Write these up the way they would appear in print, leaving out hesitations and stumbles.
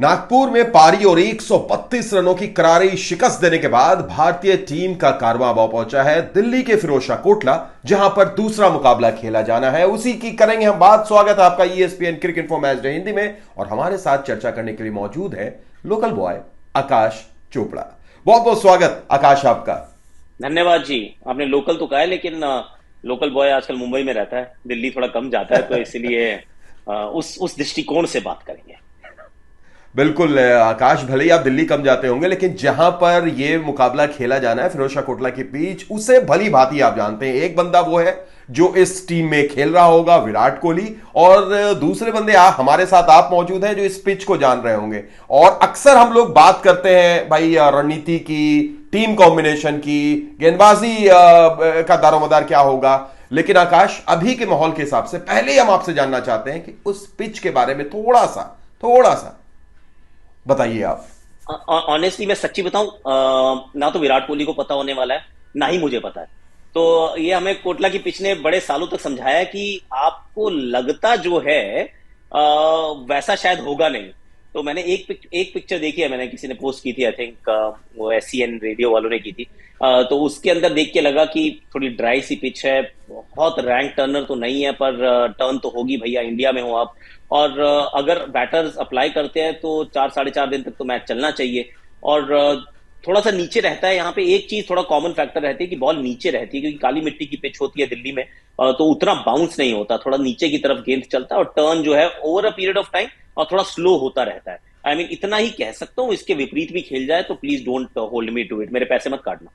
नागपुर में पारी और 132 रनों की करारी शिकस्त देने के बाद भारतीय टीम का कारवां अब पहुंचा है दिल्ली के फिरोजशाह कोटला, जहां पर दूसरा मुकाबला खेला जाना है। उसी की करेंगे हम बात। स्वागत है आपका ESPN cricket info match day Hindi में, और हमारे साथ चर्चा करने के लिए मौजूद है लोकल बॉय आकाश चोपड़ा। बहुत बहुत स्वागत आकाश आपका। धन्यवाद जी। आपने लोकल तो कहा है, लेकिन लोकल बॉय आजकल मुंबई में रहता है, दिल्ली थोड़ा कम जाता है, तो इसलिए उस दृष्टिकोण से बात करेंगे। बिल्कुल आकाश, भले ही आप दिल्ली कम जाते होंगे, लेकिन जहां पर यह मुकाबला खेला जाना है फिरोजशाह कोटला की पिच, उसे भली भांति आप जानते हैं। एक बंदा वो है जो इस टीम में खेल रहा होगा, विराट कोहली, और दूसरे बंदे हमारे साथ आप मौजूद हैं जो इस पिच को जान रहे होंगे। और अक्सर हम लोग बात करते हैं भाई रणनीति की, टीम कॉम्बिनेशन की, गेंदबाजी का दारोमदार क्या होगा, लेकिन आकाश अभी के माहौल के हिसाब से पहले ही हम आपसे जानना चाहते हैं कि उस पिच के बारे में थोड़ा सा बताइए आप। ऑनेस्टली मैं सच्ची बताऊं, ना तो विराट कोहली को पता होने वाला है, ना ही मुझे पता है। तो ये हमें कोटला की पिच ने बड़े सालों तक समझाया कि आपको लगता जो है वैसा शायद होगा नहीं। तो मैंने एक पिक्चर देखी है, मैंने किसी ने पोस्ट की थी, आई थिंक वो एससीएन रेडियो वालों ने की थी। तो उसके अंदर देख के लगा कि थोड़ी ड्राई सी पिच है, बहुत रैंक टर्नर तो नहीं है, पर टर्न तो होगी भैया, इंडिया में हो आप। और अगर बैटर्स अप्लाई करते हैं तो 4 साढ़े 4 दिन तक तो मैच चलना चाहिए। और थोड़ा सा नीचे रहता है यहाँ पे। एक चीज थोड़ा कॉमन फैक्टर रहती है कि बॉल नीचे रहती है, क्योंकि काली मिट्टी की पिच होती है दिल्ली में। तो उतना बाउंस नहीं होता, थोड़ा नीचे की तरफ गेंद चलता है, और टर्न जो है over a period of time और थोड़ा स्लो होता रहता है। आई मीन इतना ही कह सकता हूँ। इसके विपरीत भी खेल जाए तो please don't hold me to it, मेरे पैसे मत काटना।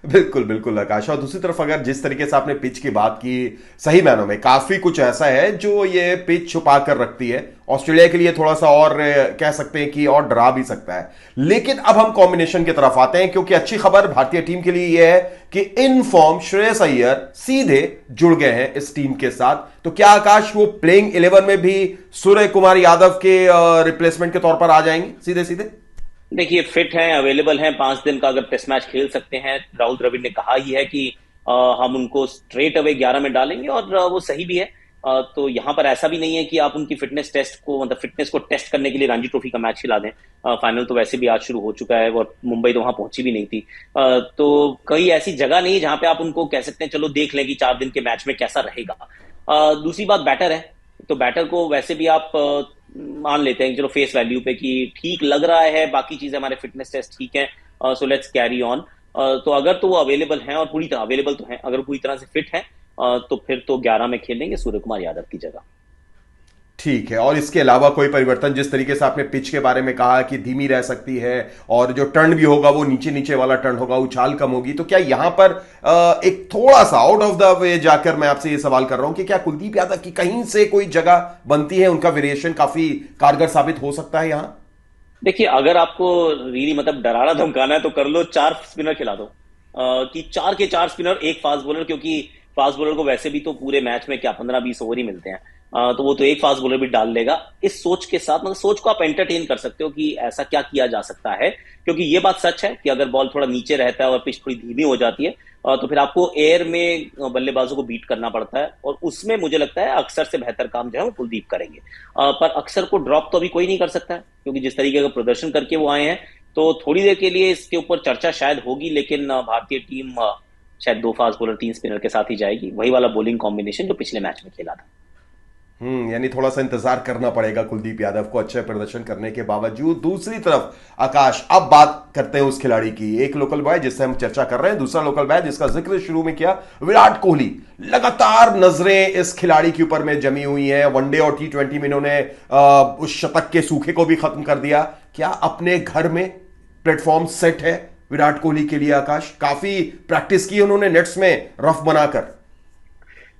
बिल्कुल बिल्कुल आकाश, और दूसरी तरफ अगर जिस तरीके से आपने पिच की बात की, सही मायनों में काफी कुछ ऐसा है जो ये पिच छुपा कर रखती है। ऑस्ट्रेलिया के लिए थोड़ा सा और कह सकते हैं कि और डरा भी सकता है। लेकिन अब हम कॉम्बिनेशन की तरफ आते हैं, क्योंकि अच्छी खबर भारतीय टीम के लिए यह है कि इन फॉर्म श्रेयस अय्यर सीधे जुड़ गए हैं इस टीम के साथ। तो क्या आकाश वो प्लेइंग 11 में भी सूर्य कुमार यादव के रिप्लेसमेंट के तौर पर आ जाएंगे सीधे सीधे? देखिए, फिट हैं, अवेलेबल हैं, 5 दिन का अगर टेस्ट मैच खेल सकते हैं। राहुल द्रविड़ ने कहा ही है कि हम उनको स्ट्रेट अवे 11 में डालेंगे, और वो सही भी है। तो यहाँ पर ऐसा भी नहीं है कि आप उनकी फिटनेस टेस्ट को, मतलब फिटनेस को टेस्ट करने के लिए रणजी ट्रॉफी का मैच खिला दें। फाइनल तो वैसे भी आज शुरू हो चुका है, और मुंबई तो वहां पहुंची भी नहीं थी। तो कोई ऐसी जगह नहीं है जहां पे आप उनको कह सकते हैं चलो देख लें कि 4 दिन के मैच में कैसा रहेगा। दूसरी बात, बैटर है, तो बैटर को वैसे भी आप मान लेते हैं चलो फेस वैल्यू पे कि ठीक लग रहा है, बाकी चीजें हमारे फिटनेस टेस्ट ठीक है, सो लेट्स कैरी ऑन। तो अगर तो वो अवेलेबल हैं, और पूरी तरह अवेलेबल तो हैं, अगर पूरी तरह से फिट है तो फिर तो 11 में खेलेंगे सूर्य कुमार यादव की जगह। ठीक है, और इसके अलावा कोई परिवर्तन? जिस तरीके से आपने पिच के बारे में कहा कि धीमी रह सकती है, और जो टर्न भी होगा वो नीचे नीचे वाला टर्न होगा, उछाल कम होगी, तो क्या यहां पर एक थोड़ा सा आउट ऑफ द वे जाकर मैं आपसे ये सवाल कर रहा हूं कि क्या कुलदीप यादव की कहीं से कोई जगह बनती है, उनका वेरिएशन काफी कारगर साबित हो सकता है यहां? देखिए, अगर आपको रियली मतलब डराना धमकाना है तो कर लो, 4 स्पिनर खिला दो। कि 4 के 4 स्पिनर, एक फास्ट बॉलर, क्योंकि फास्ट बॉलर को वैसे भी तो पूरे मैच में क्या 15-20 ओवर ही मिलते हैं। तो वो तो एक फास्ट बॉलर भी डाल लेगा। इस सोच के साथ, मतलब सोच को आप एंटरटेन कर सकते हो कि ऐसा क्या किया जा सकता है, क्योंकि ये बात सच है कि अगर बॉल थोड़ा नीचे रहता है और पिच थोड़ी धीमी हो जाती है, तो फिर आपको एयर में बल्लेबाजों को बीट करना पड़ता है, और उसमें मुझे लगता है अक्सर से बेहतर काम जो है वो कुलदीप करेंगे। पर अक्सर को ड्रॉप तो अभी कोई नहीं कर सकता है, क्योंकि जिस तरीके का प्रदर्शन करके वो आए हैं, तो थोड़ी देर के लिए इसके ऊपर चर्चा शायद होगी। लेकिन भारतीय टीम शायद 2 फास्ट बॉलर 3 स्पिनर के साथ ही जाएगी, वही वाला बॉलिंग कॉम्बिनेशन जो पिछले मैच में खेला था। यानी थोड़ा सा इंतजार करना पड़ेगा कुलदीप यादव को अच्छे प्रदर्शन करने के बावजूद। दूसरी तरफ आकाश, अब बात करते हैं उस खिलाड़ी की, एक लोकल बॉय जिससे हम चर्चा कर रहे हैं, दूसरा लोकल बॉय जिसका जिक्र शुरू में किया, विराट कोहली। लगातार नजरें इस खिलाड़ी के ऊपर में जमी हुई हैं। वनडे और T20 में इन्होंने उस शतक के सूखे को भी खत्म कर दिया। क्या अपने घर में प्लेटफॉर्म सेट है विराट कोहली के लिए आकाश? काफी प्रैक्टिस की उन्होंने नेट्स में रफ बनाकर।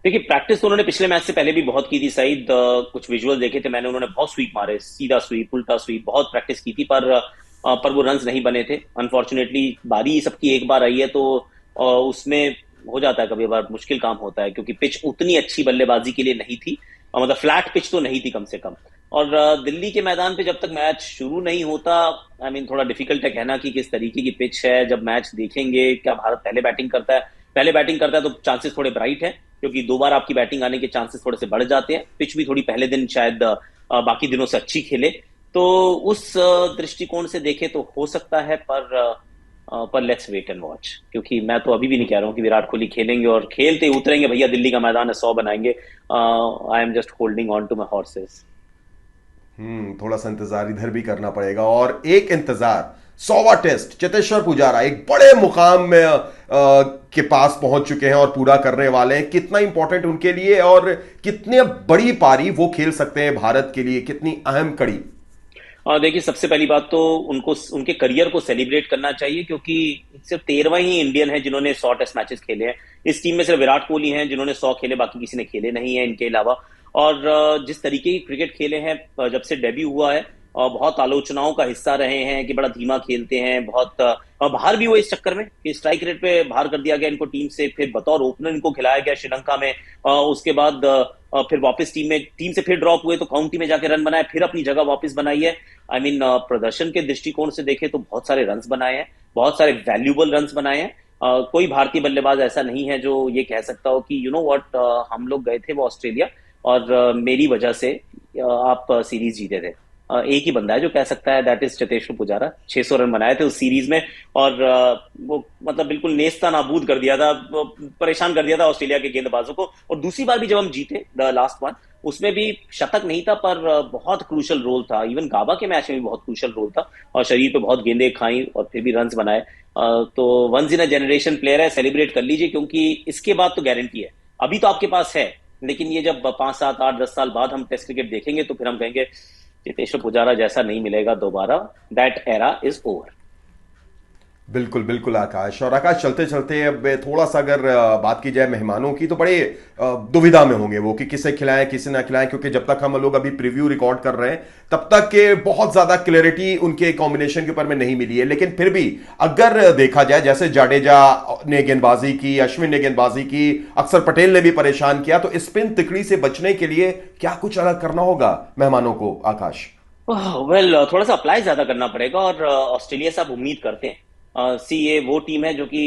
देखिए, प्रैक्टिस तो उन्होंने पिछले मैच से पहले भी बहुत की थी। शायद कुछ विजुअल देखे थे मैंने, उन्होंने बहुत स्वीप मारे, सीधा स्वीप, उल्टा स्वीप, बहुत प्रैक्टिस की थी, पर वो रन्स नहीं बने थे। अनफॉर्चुनेटली बारी सबकी एक बार आई है, तो उसमें हो जाता है कभी बार, मुश्किल काम होता है, क्योंकि पिच उतनी अच्छी बल्लेबाजी के लिए नहीं थी। मतलब फ्लैट पिच तो नहीं थी कम से कम। और दिल्ली के मैदान पे जब तक मैच शुरू नहीं होता, आई मीन थोड़ा डिफिकल्ट है कहना कि किस तरीके की पिच है। जब मैच देखेंगे, क्या भारत पहले बैटिंग करता है, पहले बैटिंग करता है तो चांसेस थोड़े ब्राइट है, क्योंकि 2 बार आपकी बैटिंग आने के चांसेस थोड़े से बढ़ जाते हैं। पिच भी थोड़ी पहले दिन शायद बाकी दिनों से अच्छी खेले, तो उस दृष्टिकोण से देखे तो हो सकता है, पर लेट्स वेट एंड वॉच, क्योंकि मैं तो अभी भी नहीं कह रहा हूँ कि विराट कोहली खेलेंगे और खेलते ही उतरेंगे भैया दिल्ली का मैदान है 100 बनाएंगे। I am just holding on to my horses. थोड़ा सा इंतजार इधर भी करना पड़ेगा। और एक इंतजार 100वां टेस्ट, चेतेश्वर पुजारा एक बड़े मुकाम में के पास पहुंच चुके हैं और पूरा करने वाले हैं। कितना इंपॉर्टेंट उनके लिए और कितनी बड़ी पारी वो खेल सकते हैं भारत के लिए, कितनी अहम कड़ी। देखिए, सबसे पहली बात तो उनको उनके करियर को सेलिब्रेट करना चाहिए, क्योंकि सिर्फ 13वां ही इंडियन है जिन्होंने 100 टेस्ट मैचेस खेले हैं। इस टीम में सिर्फ विराट कोहली हैं जिन्होंने 100 खेले, बाकी किसी ने खेले नहीं है इनके अलावा। और जिस तरीके की क्रिकेट खेले हैं जब से डेब्यू हुआ है, और बहुत आलोचनाओं का हिस्सा रहे हैं कि बड़ा धीमा खेलते हैं, बहुत बाहर भी हुए इस चक्कर में कि स्ट्राइक रेट पे बाहर कर दिया गया इनको टीम से, फिर बतौर ओपनर इनको खिलाया गया श्रीलंका में। उसके बाद फिर वापस टीम से फिर ड्रॉप हुए तो काउंटी में जाके रन बनाए, फिर अपनी जगह वापस बनाई है। आई मीन प्रदर्शन के दृष्टिकोण से देखे तो बहुत सारे रन्स बनाए हैं, बहुत सारे वैल्यूबल रन्स बनाए हैं। कोई भारतीय बल्लेबाज ऐसा नहीं है जो ये कह सकता हो कि यू नो व्हाट, हम लोग गए थे वो ऑस्ट्रेलिया और मेरी वजह से आप सीरीज जीते थे। एक ही बंदा है जो कह सकता है, that is Cheteshwar Pujara. 600 run बनाए थे उस सीरीज में, और वो मतलब बिल्कुल नेस्ता नाबूद कर दिया था, परेशान कर दिया था ऑस्ट्रेलिया के गेंदबाजों को। और दूसरी बार भी जब हम जीते द लास्ट वन, उसमें भी शतक नहीं था पर बहुत क्रूशल रोल था। इवन गाबा के मैच में भी बहुत क्रूशल रोल था, और शरीर पे बहुत गेंदें खाई और फिर भी रन्स बनाए। तो once in a generation player है, सेलिब्रेट कर लीजिए, क्योंकि इसके बाद तो गारंटी है। अभी तो आपके पास है, लेकिन ये जब 5, 7, 8, 10 साल बाद हम टेस्ट क्रिकेट देखेंगे तो फिर हम कहेंगे चेतेश्वर पुजारा जैसा नहीं मिलेगा दोबारा, दैट एरा इज ओवर। बिल्कुल बिल्कुल आकाश। और आकाश, चलते चलते अब थोड़ा सा अगर बात की जाए मेहमानों की, तो बड़े दुविधा में होंगे वो कि किसे खिलाएं किसे ना खिलाएं, क्योंकि जब तक हम लोग अभी प्रीव्यू रिकॉर्ड कर रहे हैं तब तक के बहुत ज्यादा क्लैरिटी उनके कॉम्बिनेशन के ऊपर में नहीं मिली है। लेकिन फिर भी अगर देखा जाए, जैसे जाडेजा ने गेंदबाजी की, अश्विन ने गेंदबाजी की, अक्षर पटेल ने भी परेशान किया, तो स्पिन तिकड़ी से बचने के लिए क्या कुछ अलग करना होगा मेहमानों को आकाश? थोड़ा सा अप्लाई ज्यादा करना पड़ेगा, और ऑस्ट्रेलिया से आप उम्मीद करते हैं। ये वो टीम है जो कि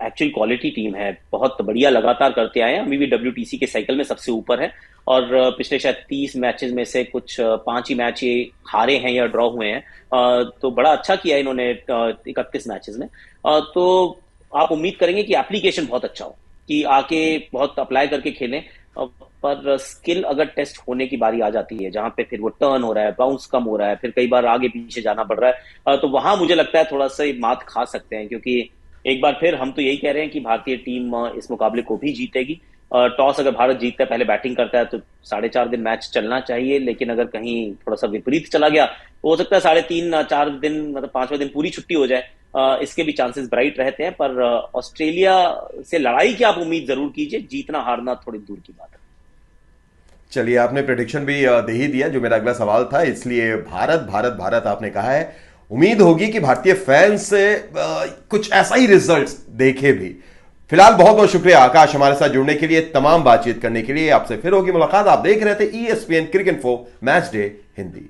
एक्चुअल क्वालिटी टीम है, बहुत बढ़िया लगातार करते आए हैं, अभी भी WTC के साइकिल में सबसे ऊपर है। और पिछले शायद 30 मैचेस में से कुछ 5 ही मैच ये हारे हैं या ड्रॉ हुए हैं। तो बड़ा अच्छा किया इन्होंने 31 मैचेस में। तो आप उम्मीद करेंगे कि एप्लीकेशन बहुत अच्छा हो, कि आके बहुत अप्लाई करके खेलें। पर स्किल अगर टेस्ट होने की बारी आ जाती है, जहां पे फिर वो टर्न हो रहा है, बाउंस कम हो रहा है, फिर कई बार आगे पीछे जाना पड़ रहा है, तो वहां मुझे लगता है थोड़ा सा मात खा सकते हैं। क्योंकि एक बार फिर हम तो यही कह रहे हैं कि भारतीय टीम इस मुकाबले को भी जीतेगी। टॉस अगर भारत जीतता है, पहले बैटिंग करता है, तो 4.5 दिन मैच चलना चाहिए। लेकिन अगर कहीं थोड़ा सा विपरीत चला गया तो हो सकता है 3.5 4 दिन, मतलब 5वें दिन पूरी छुट्टी हो जाए। इसके भी चांसेस ब्राइट रहते हैं। पर ऑस्ट्रेलिया से लड़ाई की आप उम्मीद जरूर कीजिए, जीतना हारना थोड़ी दूर की बात है। चलिए, आपने प्रेडिक्शन भी दे ही दिया जो मेरा अगला सवाल था, इसलिए भारत भारत भारत आपने कहा है। उम्मीद होगी कि भारतीय फैंस से कुछ ऐसा ही रिजल्ट्स देखे भी। फिलहाल बहुत बहुत शुक्रिया आकाश हमारे साथ जुड़ने के लिए, तमाम बातचीत करने के लिए। आपसे फिर होगी मुलाकात। आप देख रहे थे ESPN cricket info match day Hindi.